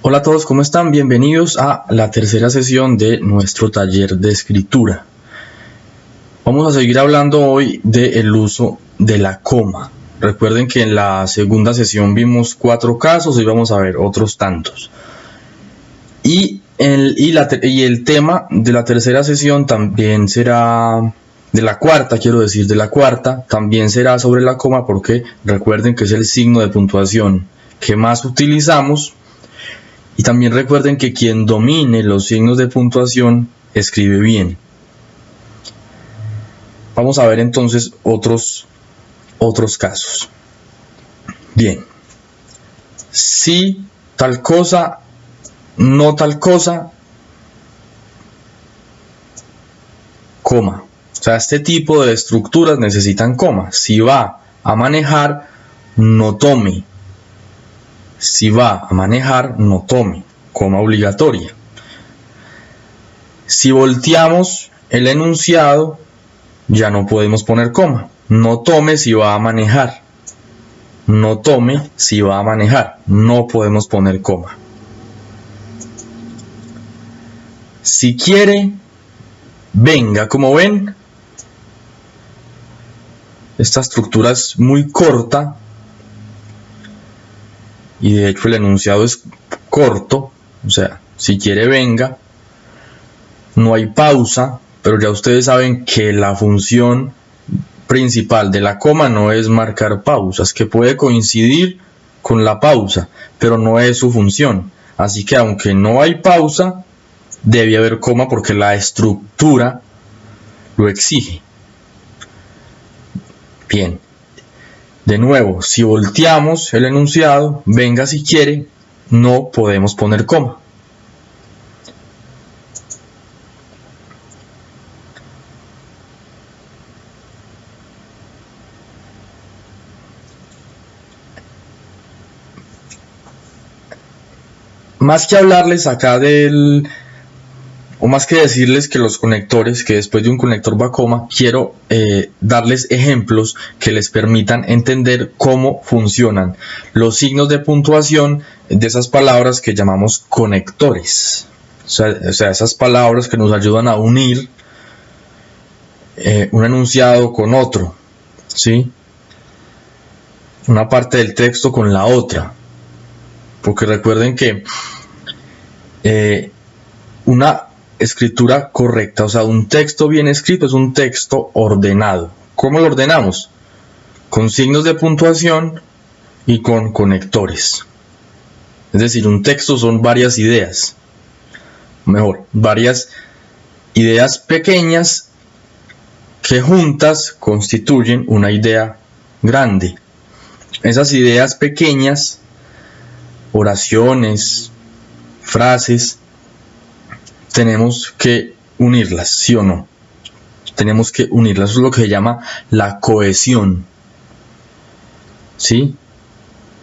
Hola a todos, ¿cómo están? Bienvenidos a la tercera sesión de nuestro taller de escritura. Vamos a seguir hablando hoy del uso de la coma. Recuerden que en la segunda sesión vimos 4 casos y vamos a ver otros tantos. Y el tema de la tercera sesión también será, de la cuarta también será sobre la coma, porque recuerden que es el signo de puntuación que más utilizamos. Y también recuerden que quien domine los signos de puntuación escribe bien. Vamos a ver entonces otros casos. Bien. Si tal cosa, no tal cosa, coma. O sea, este tipo de estructuras necesitan coma. Si va a manejar, no tome. Si va a manejar, no tome. Coma obligatoria. Si volteamos el enunciado, ya no podemos poner coma. No tome si va a manejar. No tome si va a manejar. No podemos poner coma. Si quiere, venga. Como ven, esta estructura es muy corta. Y de hecho el enunciado es corto. O sea, si quiere, venga. No hay pausa. Pero ya ustedes saben que la función principal de la coma no es marcar pausas, que puede coincidir con la pausa, pero no es su función. Así que aunque no hay pausa, debe haber coma porque la estructura lo exige. Bien. De nuevo, si volteamos el enunciado, venga si quiere, no podemos poner coma. Más que hablarles acá o más que decirles que los conectores, que después de un conector va coma, quiero darles ejemplos que les permitan entender cómo funcionan los signos de puntuación de esas palabras que llamamos conectores. O sea, esas palabras que nos ayudan a unir un enunciado con otro, ¿sí? Una parte del texto con la otra. Porque recuerden que una escritura correcta, o sea, un texto bien escrito es un texto ordenado. ¿Cómo lo ordenamos? Con signos de puntuación y con conectores. Es decir, un texto son varias ideas. Mejor, varias ideas pequeñas que juntas constituyen una idea grande. Esas ideas pequeñas, oraciones, frases, tenemos que unirlas, ¿sí o no? Tenemos que unirlas, eso es lo que se llama la cohesión, ¿sí?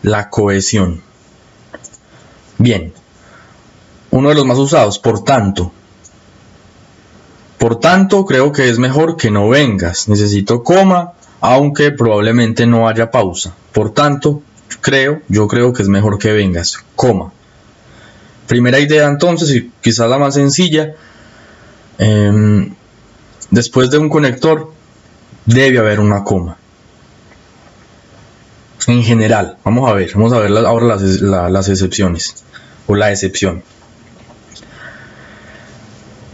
La cohesión. Bien, uno de los más usados, por tanto. Por tanto, creo que es mejor que no vengas, necesito coma, aunque probablemente no haya pausa. Por tanto, yo creo que es mejor que vengas, coma. Primera idea entonces, y quizás la más sencilla, después de un conector debe haber una coma. En general, vamos a ver ahora las excepciones, o la excepción.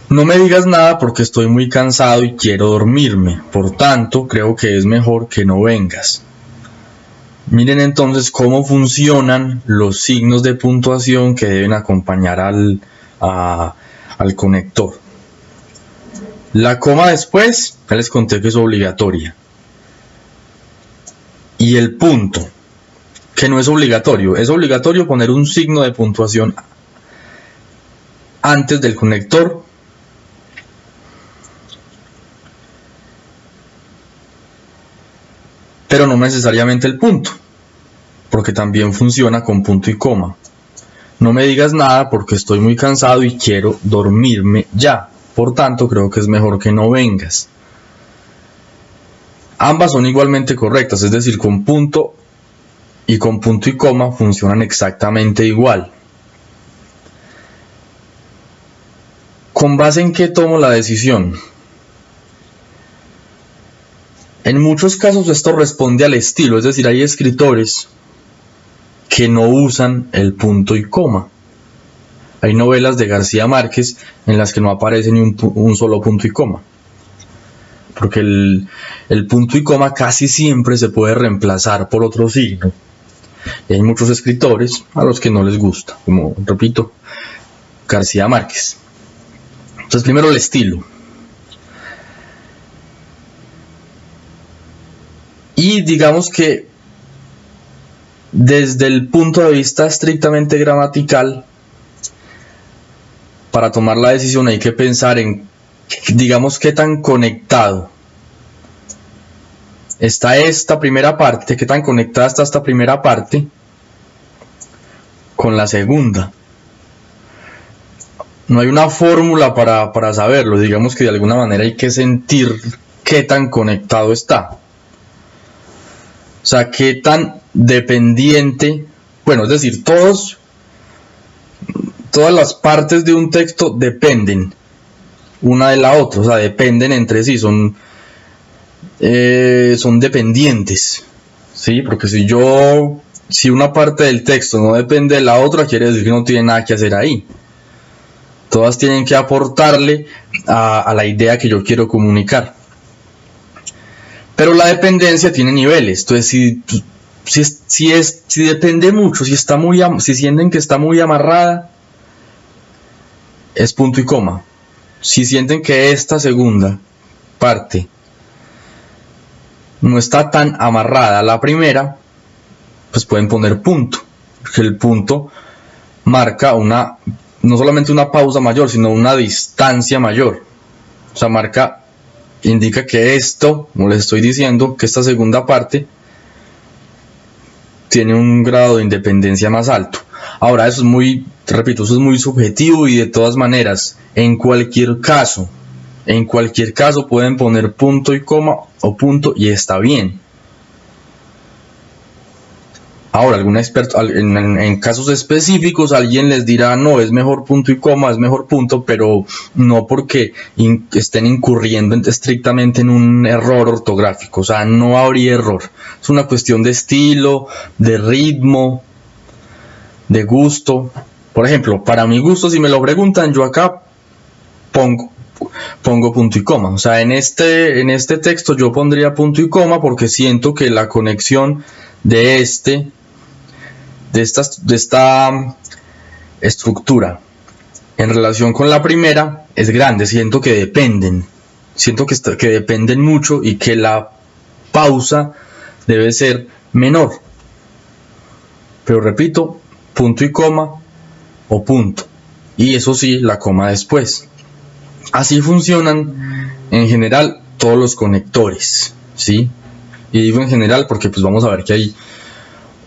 No me digas nada porque estoy muy cansado y quiero dormirme, por tanto creo que es mejor que no vengas. Miren entonces cómo funcionan los signos de puntuación que deben acompañar al conector. La coma después, ya les conté que es obligatoria. Y el punto, que no es obligatorio. Es obligatorio poner un signo de puntuación antes del conector. Pero no necesariamente el punto, porque también funciona con punto y coma. No me digas nada porque estoy muy cansado y quiero dormirme ya. Por tanto, creo que es mejor que no vengas. Ambas son igualmente correctas, es decir, con punto y coma funcionan exactamente igual. ¿Con base en qué tomo la decisión? En muchos casos esto responde al estilo, es decir, hay escritores que no usan el punto y coma. Hay novelas de García Márquez en las que no aparece ni un solo punto y coma, porque el punto y coma casi siempre se puede reemplazar por otro signo. Y hay muchos escritores a los que no les gusta, como repito, García Márquez. Entonces, primero el estilo. Y digamos que desde el punto de vista estrictamente gramatical, para tomar la decisión hay que pensar en, digamos, qué tan conectado está esta primera parte, qué tan conectada está esta primera parte con la segunda. No hay una fórmula para saberlo, digamos que de alguna manera hay que sentir qué tan conectado está. O sea, qué tan dependiente, bueno, es decir, todas las partes de un texto dependen una de la otra, o sea, dependen entre sí, son dependientes, ¿sí? Porque si una parte del texto no depende de la otra, quiere decir que no tiene nada que hacer ahí. Todas tienen que aportarle a la idea que yo quiero comunicar. Pero la dependencia tiene niveles. Entonces, si depende mucho, si sienten que está muy amarrada, es punto y coma. Si sienten que esta segunda parte no está tan amarrada a la primera, pues pueden poner punto, porque el punto marca no solamente una pausa mayor, sino una distancia mayor. O sea, indica que esto, como les estoy diciendo, que esta segunda parte tiene un grado de independencia más alto. Ahora, eso es muy subjetivo, y de todas maneras, en cualquier caso pueden poner punto y coma o punto y está bien. Ahora, algún experto en casos específicos alguien les dirá no, es mejor punto y coma, es mejor punto, pero no porque estén incurriendo estrictamente en un error ortográfico. O sea, no habría error. Es una cuestión de estilo, de ritmo, de gusto. Por ejemplo, para mi gusto, si me lo preguntan, yo acá pongo punto y coma. O sea, en este texto yo pondría punto y coma porque siento que la conexión de esta estructura en relación con la primera es grande. Siento que dependen mucho y que la pausa debe ser menor. Pero repito, punto y coma o punto, y eso sí, la coma después. Así funcionan en general todos los conectores, ¿sí? Y digo en general porque pues vamos a ver que hay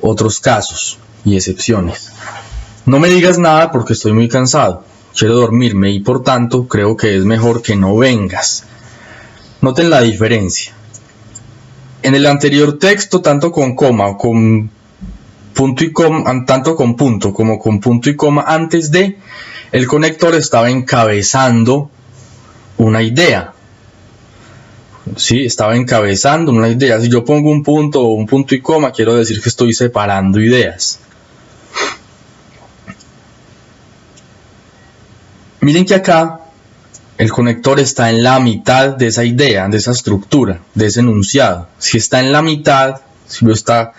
otros casos y excepciones. No me digas nada porque estoy muy cansado, quiero dormirme y por tanto creo que es mejor que no vengas. Noten la diferencia. En el anterior texto, tanto con coma o con punto y coma, tanto con punto como con punto y coma antes de, el conector estaba encabezando una idea. Sí, estaba encabezando una idea. Si yo pongo un punto o un punto y coma, quiero decir que estoy separando ideas. Miren que acá el conector está en la mitad de esa idea, de esa estructura, de ese enunciado. Si está en la mitad, si lo está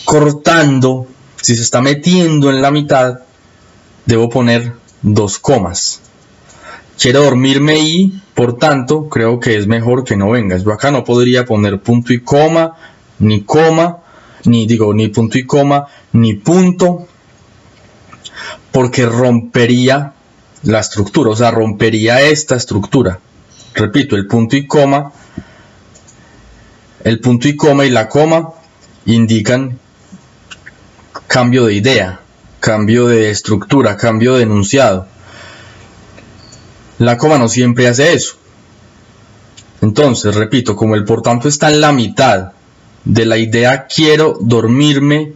cortando, si se está metiendo en la mitad, debo poner dos comas. Quiero dormirme y, por tanto, creo que es mejor que no vengas. Yo acá no podría poner punto y coma, ni punto y coma, ni punto, porque rompería la estructura, o sea, rompería esta estructura. Repito, el punto y coma y la coma indican cambio de idea, cambio de estructura, cambio de enunciado. La coma no siempre hace eso. Entonces, repito, como el por tanto está en la mitad de la idea quiero dormirme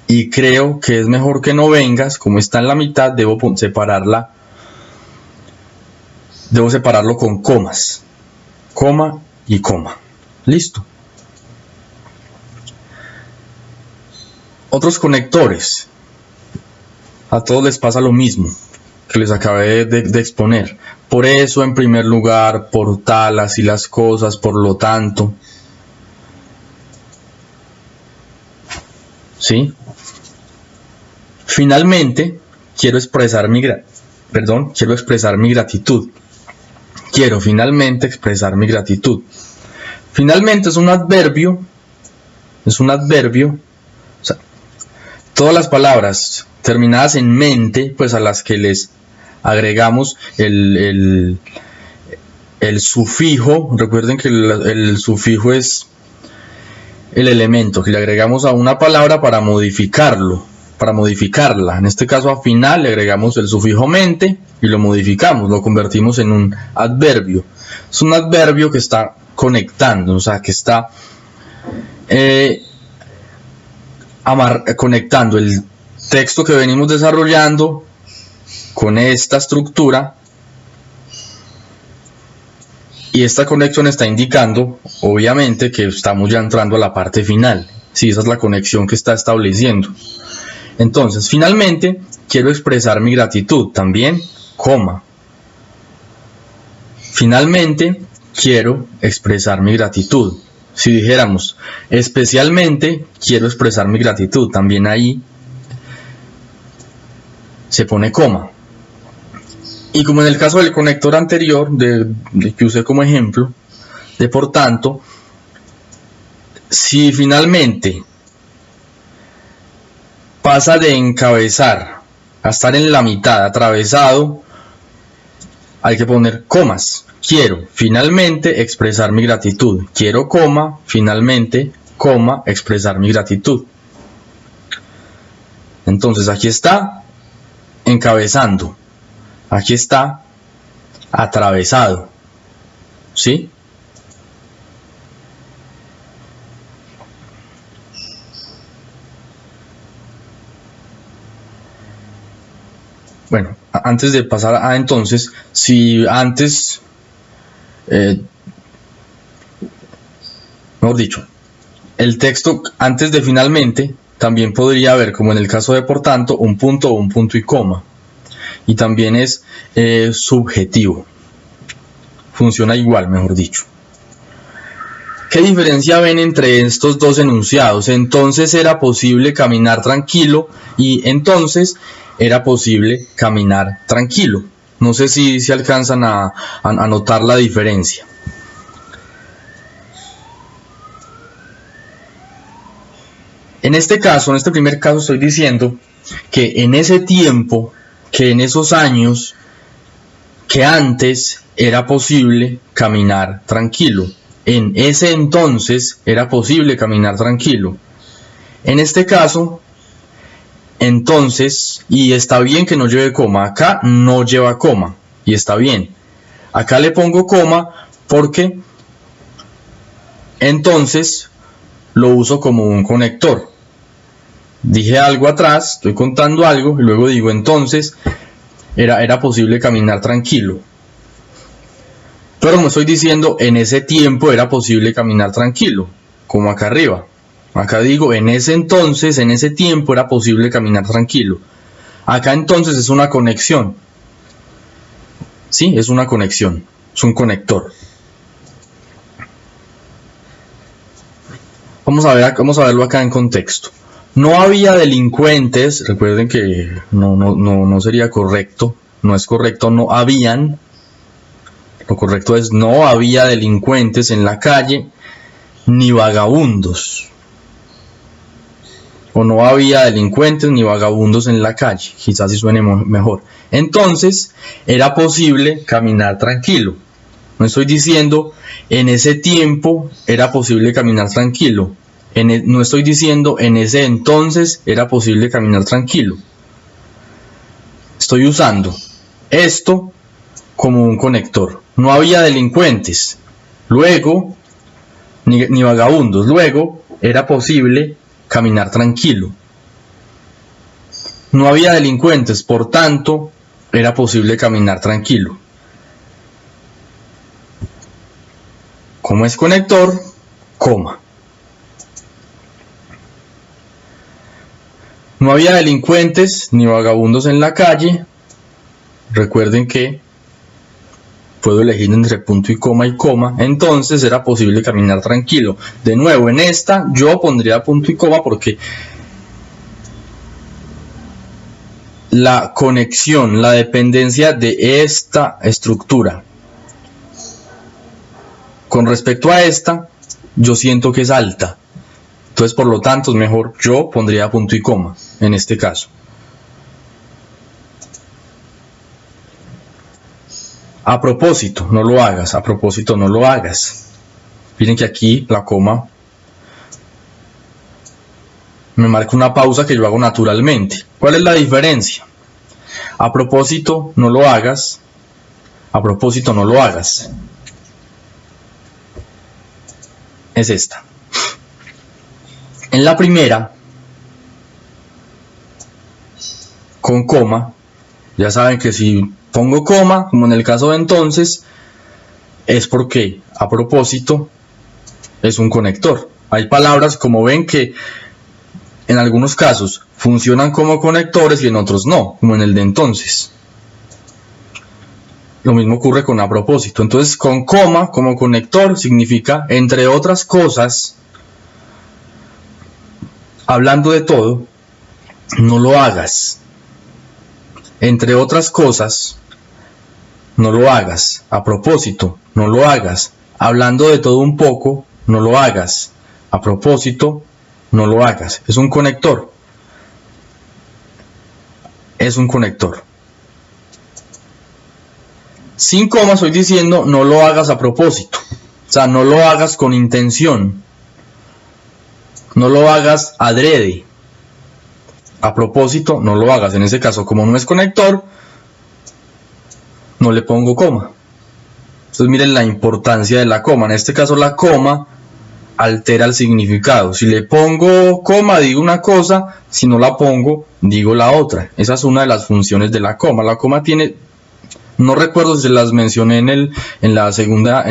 y creo que es mejor que no vengas, como está en la mitad, debo separarla debo separarlo con comas. Coma y coma. Listo. Otros conectores. A todos les pasa lo mismo que les acabé de exponer. Por eso, en primer lugar, por tal, así las cosas, por lo tanto. ¿Sí? Finalmente, quiero expresar mi gratitud. Quiero finalmente expresar mi gratitud. Finalmente es un adverbio. O sea, todas las palabras terminadas en mente, pues a las que les agregamos el sufijo. Recuerden que el sufijo es el elemento que le agregamos a una palabra para modificarla. En este caso, a final le agregamos el sufijo mente y lo modificamos, lo convertimos en un adverbio. Es un adverbio que está conectando, o sea, que está conectando el texto que venimos desarrollando con esta estructura, y esta conexión está indicando, obviamente, que estamos ya entrando a la parte final. Sí, esa es la conexión que está estableciendo. Entonces, finalmente, quiero expresar mi gratitud, también, coma. Finalmente, quiero expresar mi gratitud. Si dijéramos, especialmente, quiero expresar mi gratitud, también ahí se pone coma. Y como en el caso del conector anterior, que usé como ejemplo, de por tanto, si finalmente pasa de encabezar a estar en la mitad, atravesado, hay que poner comas. Quiero finalmente expresar mi gratitud. Quiero coma, finalmente, coma, expresar mi gratitud. Entonces aquí está encabezando. Aquí está atravesado. ¿Sí? Bueno, antes de pasar a entonces, si antes, mejor dicho, el texto antes de finalmente, también podría haber, como en el caso de por tanto, un punto y coma. Y también es subjetivo. Funciona igual, mejor dicho. ¿Qué diferencia ven entre estos dos enunciados? Entonces era posible caminar tranquilo y entonces era posible caminar tranquilo. No sé si alcanzan a notar la diferencia. En este caso, en este primer caso, estoy diciendo que en ese tiempo, que en esos años, que antes era posible caminar tranquilo. En ese entonces era posible caminar tranquilo. En este caso, entonces, y está bien que no lleve coma, acá no lleva coma, y está bien. Acá le pongo coma porque entonces lo uso como un conector. Dije algo atrás, estoy contando algo, y luego digo entonces era posible caminar tranquilo. Pero como estoy diciendo, en ese tiempo era posible caminar tranquilo, como acá arriba. Acá digo, en ese entonces, en ese tiempo era posible caminar tranquilo. Acá entonces es una conexión. Sí, es una conexión, es un conector. Vamos a verlo acá en contexto. No había delincuentes, recuerden que no sería correcto, no es correcto, no habían. Lo correcto es no había delincuentes en la calle, ni vagabundos. O no había delincuentes ni vagabundos en la calle, quizás si suene mejor. Entonces, era posible caminar tranquilo. No estoy diciendo en ese tiempo era posible caminar tranquilo. No estoy diciendo en ese entonces era posible caminar tranquilo. Estoy usando esto como un conector. No había delincuentes, luego, ni vagabundos, luego era posible caminar tranquilo. No había delincuentes, por tanto, era posible caminar tranquilo. como es conector, coma. No había delincuentes ni vagabundos en la calle. Recuerden que puedo elegir entre punto y coma, entonces era posible caminar tranquilo. De nuevo, en esta yo pondría punto y coma porque la conexión, la dependencia de esta estructura con respecto a esta, yo siento que es alta. Entonces, por lo tanto, es mejor yo pondría punto y coma en este caso. A propósito, no lo hagas. A propósito, no lo hagas. Miren que aquí la coma me marca una pausa que yo hago naturalmente. ¿Cuál es la diferencia? A propósito, no lo hagas. A propósito, no lo hagas. Es esta. En la primera, con coma, ya saben que si pongo coma, como en el caso de entonces, es porque a propósito es un conector. Hay palabras, como ven, que en algunos casos funcionan como conectores y en otros no, como en el de entonces. Lo mismo ocurre con a propósito. Entonces, con coma como conector significa, entre otras cosas, hablando de todo, no lo hagas. Entre otras cosas, no lo hagas. A propósito, no lo hagas. Hablando de todo un poco, no lo hagas. A propósito, no lo hagas. Es un conector. Es un conector. Sin coma estoy diciendo no lo hagas a propósito. O sea, no lo hagas con intención. No lo hagas adrede. A propósito, no lo hagas. En ese caso, como no es conector, no le pongo coma. Entonces miren la importancia de la coma. En este caso la coma altera el significado. Si le pongo coma, digo una cosa. Si no la pongo, digo la otra. Esa es una de las funciones de la coma. La coma tiene, no recuerdo si se las mencioné en la segunda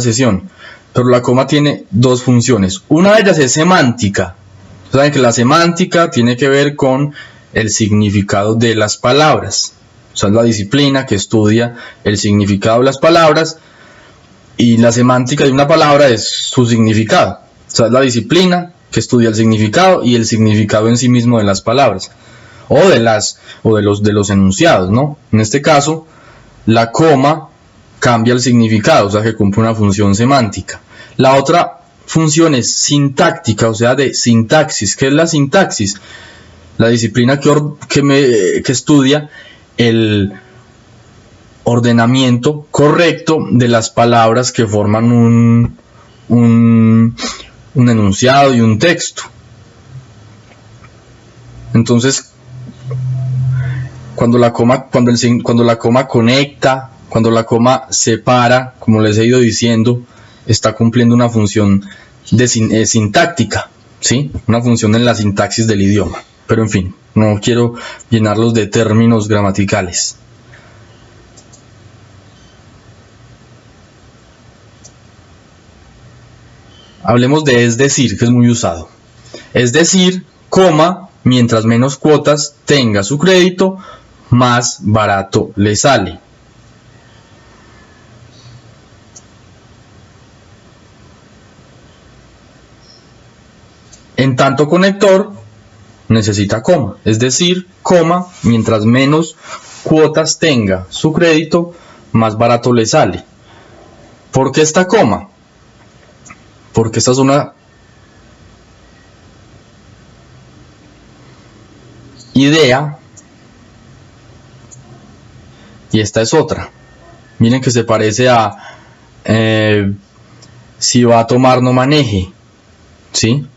sesión, pero la coma tiene dos funciones. Una de ellas es semántica. Saben que la semántica tiene que ver con el significado de las palabras. O sea, es la disciplina que estudia el significado de las palabras, y la semántica de una palabra es su significado. O sea, es la disciplina que estudia el significado y el significado en sí mismo de las palabras o de los enunciados, ¿no? En este caso, la coma cambia el significado, o sea, que cumple una función semántica. La otra función es sintáctica, o sea, de sintaxis. ¿Qué es la sintaxis? La disciplina que estudia el ordenamiento correcto de las palabras que forman un enunciado y un texto. Entonces, cuando la coma conecta, cuando la coma separa, como les he ido diciendo, está cumpliendo una función sintáctica, ¿sí? Una función en la sintaxis del idioma. Pero en fin, no quiero llenarlos de términos gramaticales. Hablemos de es decir, que es muy usado. Es decir, coma, mientras menos cuotas tenga su crédito, más barato le sale. En tanto conector necesita coma, es decir, coma, mientras menos cuotas tenga su crédito, más barato le sale. ¿Por qué esta coma? Porque esta es una idea y esta es otra. Miren que se parece a si va a tomar no maneje, ¿sí?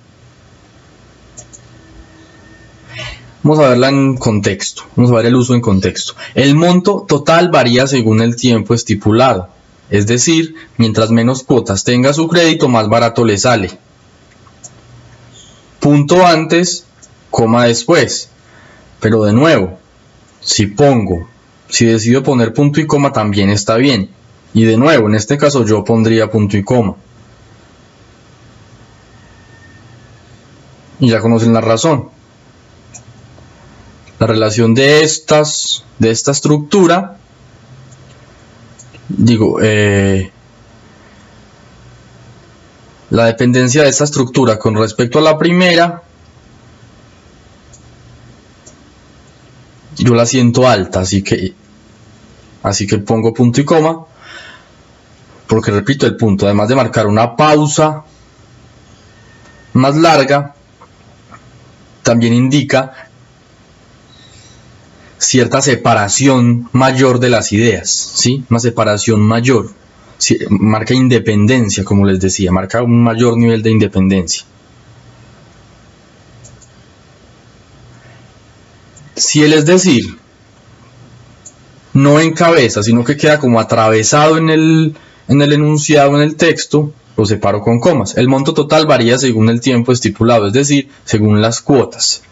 Vamos a verla en contexto, vamos a ver el uso en contexto. El monto total varía según el tiempo estipulado, es decir, mientras menos cuotas tenga su crédito, más barato le sale. Punto antes, coma después. Pero de nuevo, si decido poner punto y coma también está bien. Y de nuevo, en este caso yo pondría punto y coma. Y ya conocen la razón. La relación de esta estructura, la dependencia de esta estructura con respecto a la primera, yo la siento alta, así que pongo punto y coma, porque repito el punto, además de marcar una pausa más larga, también indica cierta separación mayor de las ideas, ¿sí? Una separación mayor, ¿sí? Marca independencia, como les decía, marca un mayor nivel de independencia. Si el es decir no encabeza, sino que queda como atravesado en el enunciado, en el texto, lo separo con comas. El monto total varía según el tiempo estipulado, es decir, según las cuotas.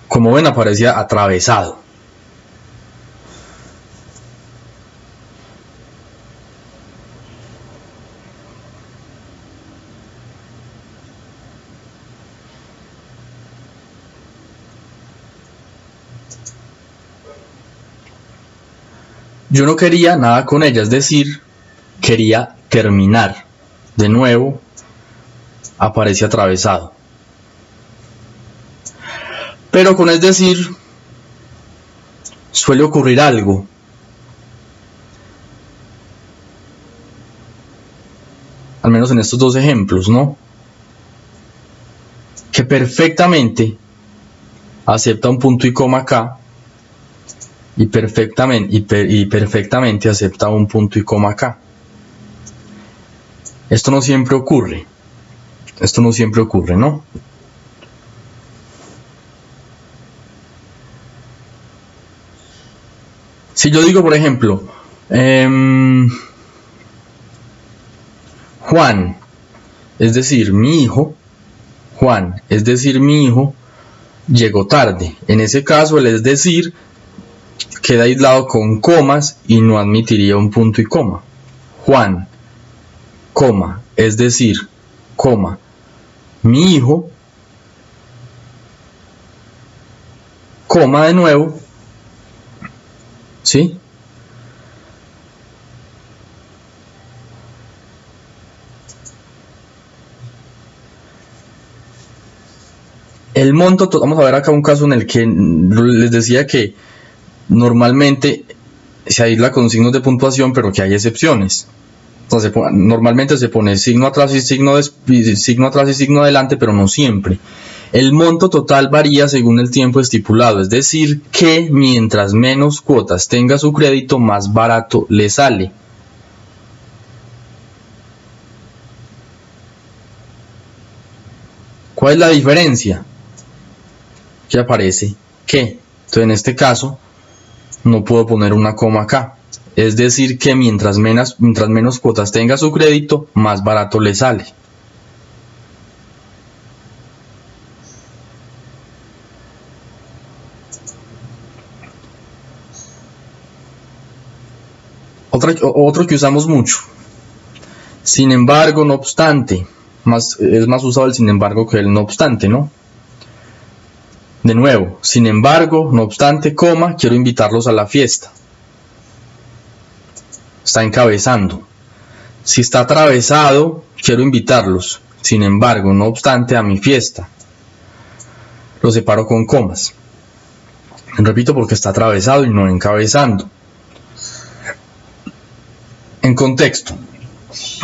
Como ven, aparecía atravesado. Yo no quería nada con ella, es decir, quería terminar. De nuevo, aparece atravesado. Pero con es decir, suele ocurrir algo. Al menos en estos dos ejemplos, ¿no? Que perfectamente acepta un punto y coma acá. Y perfectamente acepta un punto y coma acá. Esto no siempre ocurre. ¿No? Si yo digo, por ejemplo, Juan, es decir, mi hijo, llegó tarde. En ese caso, el es decir queda aislado con comas y no admitiría un punto y coma. Juan, coma, es decir, coma, mi hijo, coma de nuevo, ¿sí? El monto, vamos a ver acá un caso en el que les decía que normalmente se aísla con signos de puntuación, pero que hay excepciones. Entonces, normalmente se pone signo atrás y signo adelante, pero no siempre. El monto total varía según el tiempo estipulado, es decir, que mientras menos cuotas tenga su crédito, más barato le sale. ¿Cuál es la diferencia? Que aparece que, entonces en este caso, no puedo poner una coma acá. Es decir, que mientras menos cuotas tenga su crédito, más barato le sale. Otro que usamos mucho. Sin embargo, no obstante. Es más usado el sin embargo que el no obstante, ¿no? De nuevo, sin embargo, no obstante, coma, quiero invitarlos a la fiesta. Está encabezando. Si está atravesado, quiero invitarlos. Sin embargo, no obstante, a mi fiesta. Lo separo con comas. Repito, porque está atravesado y no encabezando. En contexto.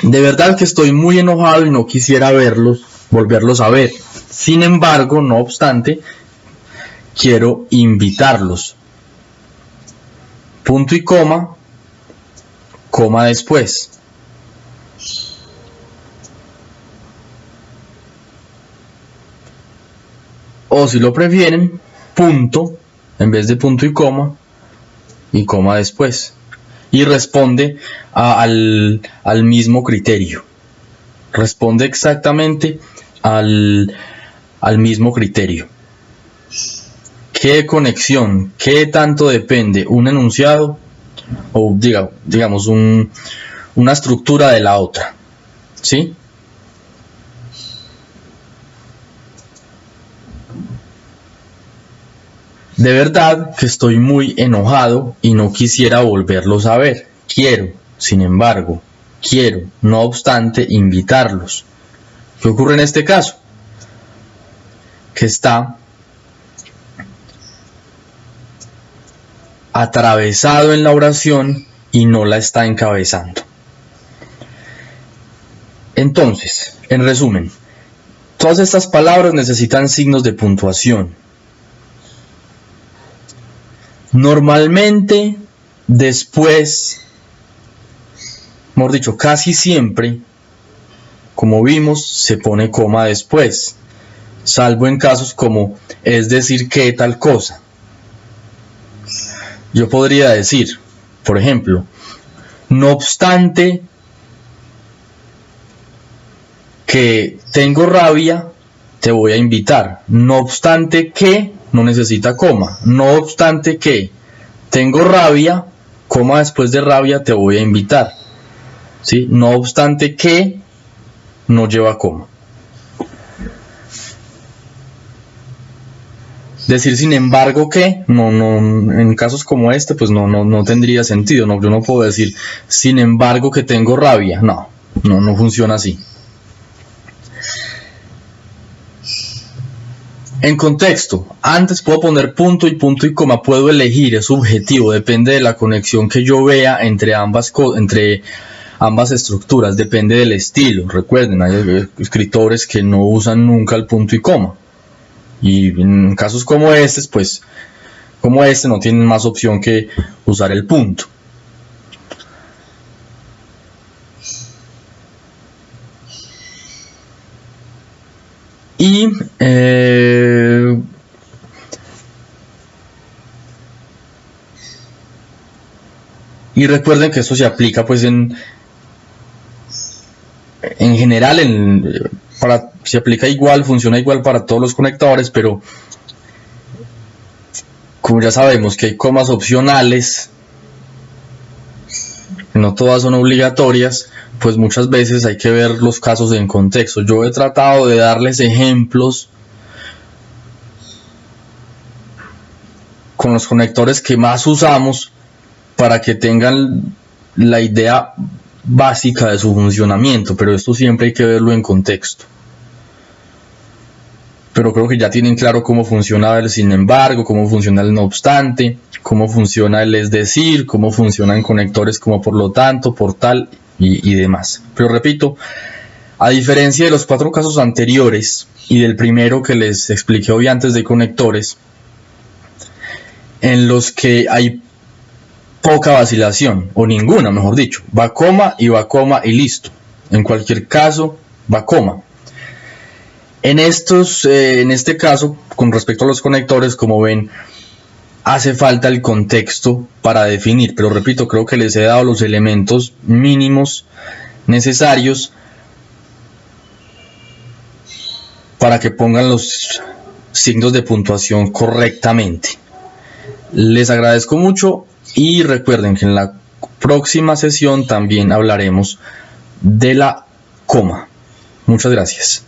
De verdad que estoy muy enojado y no quisiera volverlos a ver. Sin embargo, no obstante, quiero invitarlos. Punto y coma, coma después. O si lo prefieren, punto en vez de punto y coma después. Y responde al mismo criterio. responde exactamente al mismo criterio. ¿Qué conexión, qué tanto depende un enunciado o digamos una estructura de la otra? ¿Sí? De verdad que estoy muy enojado y no quisiera volverlos a ver. Quiero, sin embargo, no obstante, invitarlos. ¿Qué ocurre en este caso? Que está atravesado en la oración y no la está encabezando. Entonces, en resumen, todas estas palabras necesitan signos de puntuación. Normalmente, después, mejor dicho, casi siempre, como vimos, se pone coma después, salvo en casos como es decir que tal cosa. Yo podría decir, por ejemplo, no obstante que tengo rabia, te voy a invitar. No obstante que, no necesita coma. No obstante que tengo rabia, coma después de rabia, te voy a invitar. ¿Sí? No obstante que, no lleva coma. Decir sin embargo que, no, en casos como este, pues no tendría sentido. No, yo no puedo decir sin embargo que tengo rabia. No funciona así. En contexto, antes puedo poner punto y coma, puedo elegir, es subjetivo, depende de la conexión que yo vea entre ambas estructuras, depende del estilo. Recuerden, hay escritores que no usan nunca el punto y coma, y en casos como este, pues, como este, no tienen más opción que usar el punto. Y recuerden que esto se aplica pues en general, se aplica igual, funciona igual para todos los conectores, pero como ya sabemos que hay comas opcionales, no todas son obligatorias, pues muchas veces hay que ver los casos en contexto. Yo he tratado de darles ejemplos con los conectores que más usamos para que tengan la idea básica de su funcionamiento, pero esto siempre hay que verlo en contexto. Pero creo que ya tienen claro cómo funciona el sin embargo, cómo funciona el no obstante, cómo funciona el es decir, cómo funcionan conectores como por lo tanto, por tal y demás. Pero repito, a diferencia de los 4 casos anteriores y del primero que les expliqué hoy antes de conectores, en los que hay poca vacilación, o ninguna, mejor dicho, va coma y listo. En cualquier caso, va coma. En este caso, con respecto a los conectores, como ven, hace falta el contexto para definir, pero repito, creo que les he dado los elementos mínimos necesarios para que pongan los signos de puntuación correctamente. Les agradezco mucho y recuerden que en la próxima sesión también hablaremos de la coma. Muchas gracias.